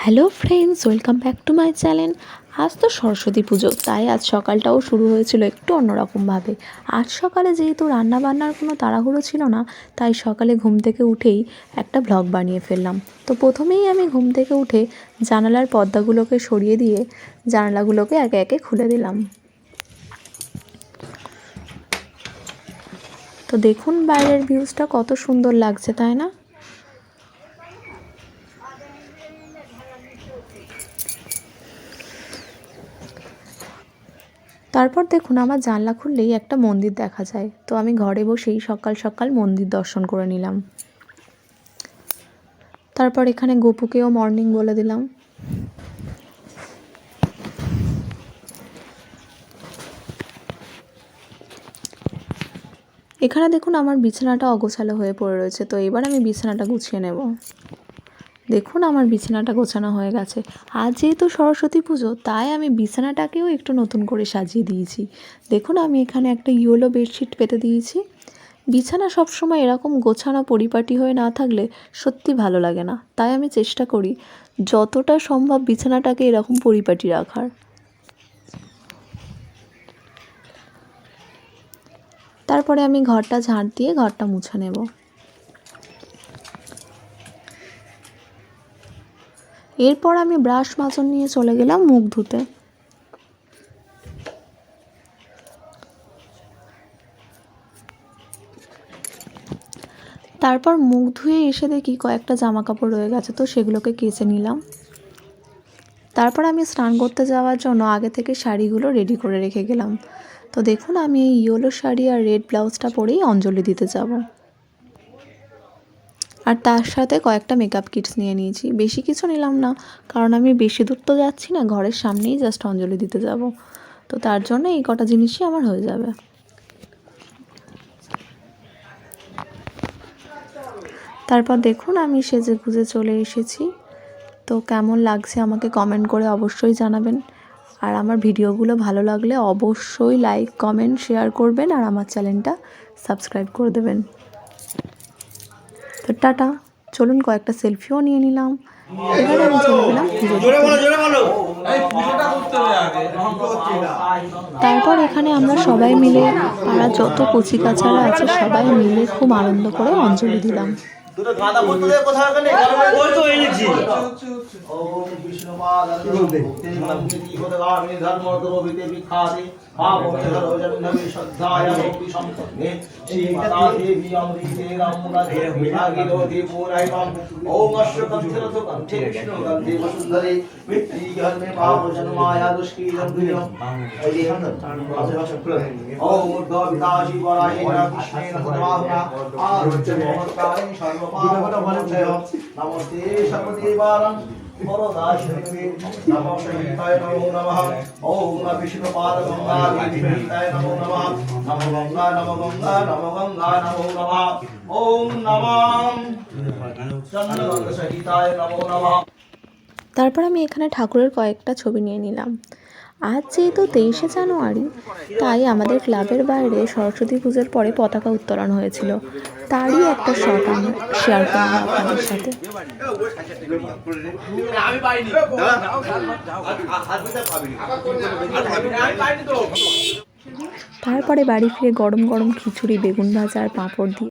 Hello friends, welcome back to my channel. আজ তো সরস্বতী পুজো, তাই আজ সকালটাও শুরু হয়েছিল একটু অন্যরকমভাবে। আজ সকালে যেহেতু রান্নাবান্নার কোনো তাড়াহুড়ো ছিল না, তাই সকালে ঘুম থেকে উঠেই একটা ভ্লগ বানিয়ে ফেললাম। তো প্রথমেই আমি ঘুম থেকে উঠে জানালার পর্দাগুলোকে সরিয়ে দিয়ে জানালাগুলোকে একে একে খুলে দিলাম। তো দেখুন বাইরের ভিউজটা কত সুন্দর লাগছে, তাই না? তারপর দেখুন আমার জানলা খুললেই একটা মন্দির দেখা যায়। তো আমি ঘরে বসেই সকাল সকাল মন্দির দর্শন করে নিলাম। তারপর এখানে গপুকেও মর্নিং বলে দিলাম। এখানে দেখুন আমার বিছানাটা অগোছালো হয়ে পড়ে রয়েছে, তো এবার আমি বিছানাটা গুছিয়ে নেব। দেখুন আমার বিছানাটা গোছানো হয়ে গেছে। আজ যেহেতু সরস্বতী পুজো, তাই আমি বিছানাটাকেও একটু নতুন করে সাজিয়ে দিয়েছি। দেখুন আমি এখানে একটা ইয়েলো বেডশিট পেতে দিয়েছি। বিছানা সবসময় এরকম গোছানো পরিপাটি হয়ে না থাকলে সত্যি ভালো লাগে না, তাই আমি চেষ্টা করি যতটা সম্ভব বিছানাটাকে এরকম পরিপাটি রাখার। তারপরে আমি ঘরটা ঝাড় দিয়ে ঘরটা মুছে নেব। এরপর আমি ব্রাশ মাজন নিয়ে চলে গেলাম মুখ ধুতে। তারপর মুখ ধুয়ে এসে দেখি কয়েকটা জামা কাপড় রয়ে গেছে, তো সেগুলোকে কেচে নিলাম। তারপর আমি স্নান করতে যাওয়ার জন্য আগে থেকে শাড়িগুলো রেডি করে রেখে গেলাম। তো দেখুন আমি এই ইয়েলো শাড়ি আর রেড ব্লাউজটা পরেই অঞ্জলি দিতে যাব। আর তার সাথে কয়েকটা মেকআপ কিটস নিয়ে নিয়েছি। বেশি কিছু নিলাম না, কারণ আমি বেশি দূর তো যাচ্ছি না, ঘরের সামনেই জাস্ট অঞ্জলি দিতে যাব। তো তার জন্য এই কটা জিনিসই আমার হয়ে যাবে। তারপর দেখুন আমি সেজে গুজে চলে এসেছি। তো কেমন লাগছে আমাকে কমেন্ট করে অবশ্যই জানাবেন। আর আমার ভিডিওগুলো ভালো লাগলে অবশ্যই লাইক, কমেন্ট, শেয়ার করবেন আর আমার চ্যানেলটা সাবস্ক্রাইব করে দেবেন। তো টাটা, চলুন কয়েকটা সেলফিও নিয়ে নিলাম। এবারে আমি চলে গেলাম পুজো দিতে। তারপর এখানে আমরা সবাই মিলে, পাড়া যত কচিকাচারা আছে সবাই মিলে খুব আনন্দ করে অঞ্জলি দিলাম। দুটো গাঁদা ফুল তোদের কোথায় গেলে ওই তো এনেছি ওম বিষ্ণুপাদায় ভক্তি গোদাগামী ধর্মদোবিতে বিখ্যাতে ভাবতে ধরোজন্নবি শ্রদ্ধায় ভক্তি সম্পন্নে শ্রীমাতা দেবী অমৃতে রামুনাথে বিভাগীরোধি পুরাইতম ওম অশ্বকন্থরথ কণ্ঠে বিষ্ণু গন্ধে বসুন্ধরে মৃত্যু জন্মে পাপজন্মায়া দুষ্কৃতম এই দেখুন আশেপাশে খুলে ওম উদ্ধবিতাশি বরাহে কৃষ্ণেন হতবাহুনা আরুচ্চ মহৎকারে নমস্তে সর্বদেবানাং বরদাশিবে নমো শিবায় নমো নমঃ ওম বিষ্ণুপাদ গঙ্গা দেবীতায় নমো নমঃ নমো গঙ্গা নমো গঙ্গা নমো গঙ্গা নমো নমঃ ওম নমঃ চন্দ্রগঙ্গা সহিতায় নমো নমঃ। তারপর আমি এখানে ঠাকুরের কয়েকটা ছবি নিয়ে নিলাম। আজ যেহেতু 23শে জানুয়ারি, তাই আমাদের ক্লাবের বাইরে সরস্বতী পুজোর পরে পতাকা উত্তোলন হয়েছিল। তারই একটা শট আমি শেয়ার করলাম আপনাদের সাথে। তারপরে বাড়ি ফিরে গরম গরম খিচুড়ি, বেগুন ভাজা আর পাঁপড় দিয়ে